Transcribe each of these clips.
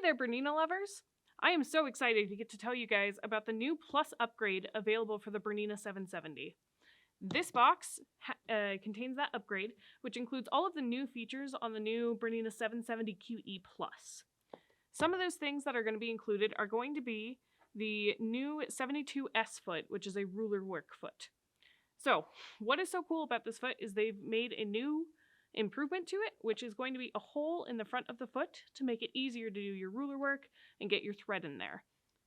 there, Bernina lovers! I am so excited to get to tell you guys about the new Plus upgrade available for the Bernina 770. This box contains that upgrade, which includes all of the new features on the new Bernina 770 QE Plus. Some of those things that are going to be included are going to be the new 72S foot, which is a ruler work foot. So, what is so cool about this foot is they've made a new improvement to it, which is going to be a hole in the front of the foot to make it easier to do your ruler work and get your thread in there.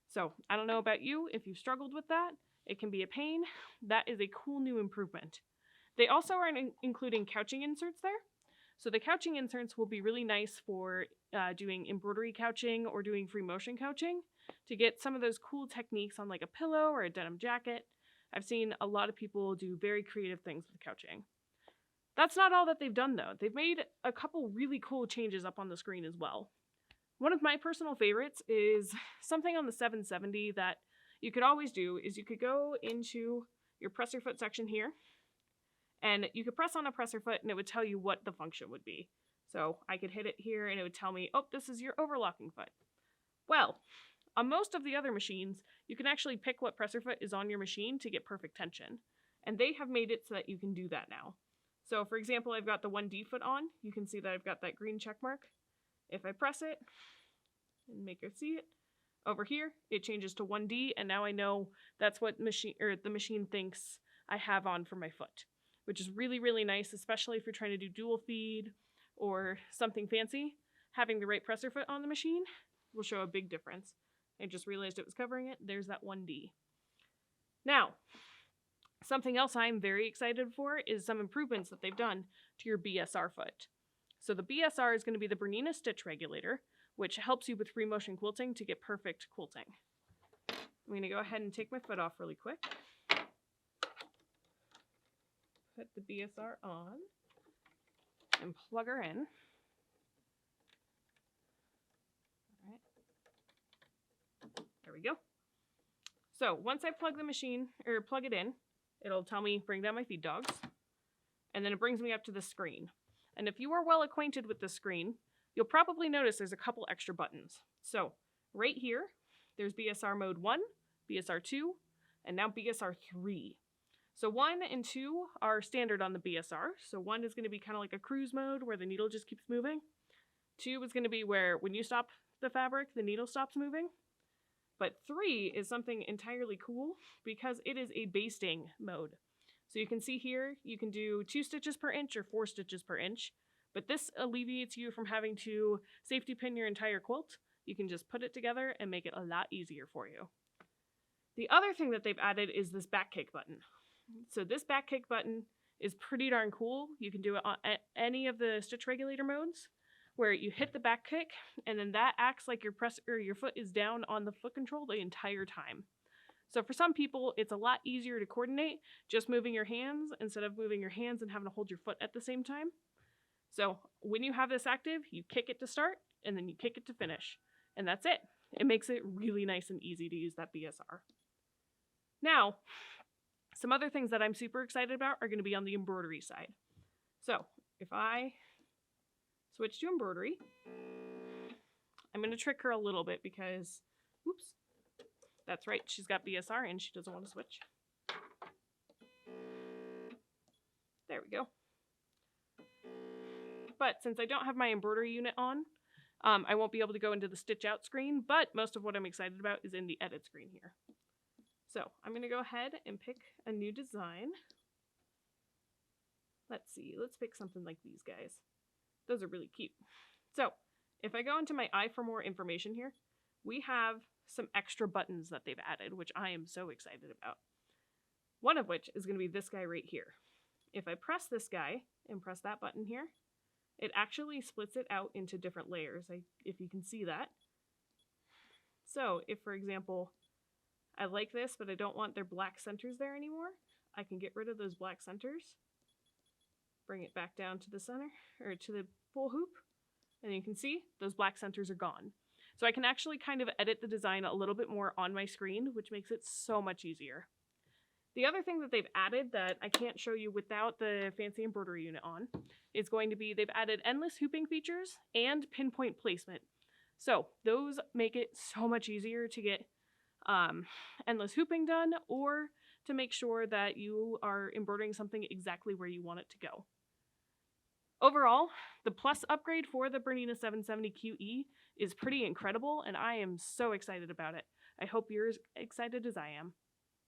So, I don't know about you, if you've struggled with that, it can be a pain. That is a cool new improvement. They also are including couching inserts there. So the couching inserts will be really nice for doing embroidery couching or doing free motion couching to get some of those cool techniques on like a pillow or a denim jacket. I've seen a lot of people do very creative things with couching. That's not all that they've done though. They've made a couple really cool changes up on the screen as well. One of my personal favorites is something on the 770 that you could always do is you could go into your presser foot section here and you could press on a presser foot and it would tell you what the function would be. So I could hit it here and it would tell me, oh, this is your overlocking foot. Well, on most of the other machines, you can actually pick what presser foot is on your machine to get perfect tension. And they have made it so that you can do that now. So for example, I've got the 1D foot on. You can see that I've got that green check mark. If I press it and make her see it, over here, it changes to 1D, and now I know that's what the machine thinks I have on for my foot, which is really, really nice, especially if you're trying to do dual feed or something fancy. Having the right presser foot on the machine will show a big difference. I just realized it was covering it. There's that 1D. Now, something else I'm very excited for is some improvements that they've done to your BSR foot. So the BSR is going to be the Bernina stitch regulator, which helps you with free motion quilting to get perfect quilting. I'm going to go ahead and take my foot off really quick. Put the BSR on and plug her in. All right. There we go. So once I plug the machine, or plug it in, it'll tell me bring down my feed dogs, and then it brings me up to the screen. And if you are well acquainted with the screen, you'll probably notice there's a couple extra buttons. So right here, there's BSR mode 1, BSR 2, and now BSR 3. So 1 and 2 are standard on the BSR. So 1 is going to be kind of like a cruise mode where the needle just keeps moving. 2 is going to be where when you stop the fabric, the needle stops moving. But 3 is something entirely cool because it is a basting mode. So you can see here, you can do 2 stitches per inch or 4 stitches per inch. But this alleviates you from having to safety pin your entire quilt. You can just put it together and make it a lot easier for you. The other thing that they've added is this back kick button. So this back kick button is pretty darn cool. You can do it on any of the stitch regulator modes where you hit the back kick and then that acts like your foot is down on the foot control the entire time. So for some people, it's a lot easier to coordinate just moving your hands instead of moving your hands and having to hold your foot at the same time. So when you have this active, you kick it to start, and then you kick it to finish. And that's it. It makes it really nice and easy to use that BSR. Now, some other things that I'm super excited about are going to be on the embroidery side. So if I switch to embroidery, I'm going to trick her a little bit because, oops, that's right, she's got BSR and she doesn't want to switch. There we go. But since I don't have my embroidery unit on, I won't be able to go into the stitch out screen, but most of what I'm excited about is in the edit screen here. So I'm going to go ahead and pick a new design. Let's see, let's pick something like these guys. Those are really cute. So if I go into my eye for more information here, we have some extra buttons that they've added, which I am so excited about. One of which is going to be this guy right here. If I press this guy and press that button here, it actually splits it out into different layers, if you can see that. So if, for example, I like this, but I don't want their black centers there anymore, I can get rid of those black centers, bring it back down to the center, or to the full hoop, and you can see those black centers are gone. So I can actually kind of edit the design a little bit more on my screen, which makes it so much easier. The other thing that they've added that I can't show you without the fancy embroidery unit on is going to be they've added endless hooping features and pinpoint placement. So those make it so much easier to get endless hooping done, or to make sure that you are embroidering something exactly where you want it to go. Overall, the Plus upgrade for the Bernina 770 QE is pretty incredible, and I am so excited about it. I hope you're as excited as I am.